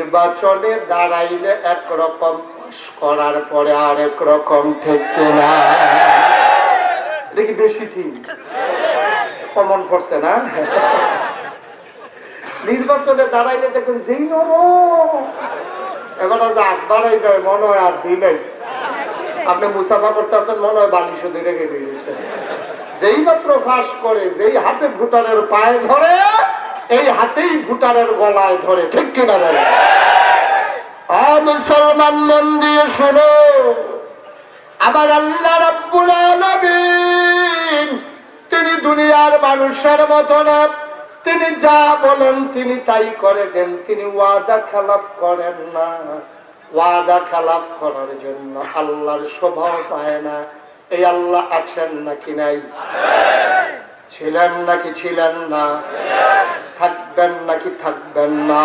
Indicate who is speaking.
Speaker 1: নির্বাচনে দাঁড়াইলে একরকম, করার পরে আরেক রকম, ঠিক কিনা? এটা কি বেশি ঠিক? কমন পড়ছে না? নির্বাচনে দাঁড়াইলে দেখবেন যেই এবার যে হাত বাড়াই দেয় মনে হয় আর দিই নাই। আপনি মুসাফা করতেছেন মনে হয় বালিশ দিয়ে রেখে দিয়েছেন। যেই মাত্র ফাঁস করে, যেই হাতে ভুটানের পায়ে ধরে, এই হাতেই ভুটানের গলায় ধরে, ঠিক কিনা বলে? মুসলমান মন দিয়ে শোনো, আমার আল্লাহ রাব্বুল আলামিন তিনি দুনিয়ার মানুষের মতো না। তিনি যা বলেন তিনি তাই করে দেন। তিনি ওয়াদা খেলাফ করেন না। ওয়াদা খেলাফ করার জন্য আল্লাহর স্বভাব পায় না। এই আল্লাহ আছেন নাকি নাই? ছিলেন নাকি ছিলেন না? থাকবেন নাকি থাকবেন না?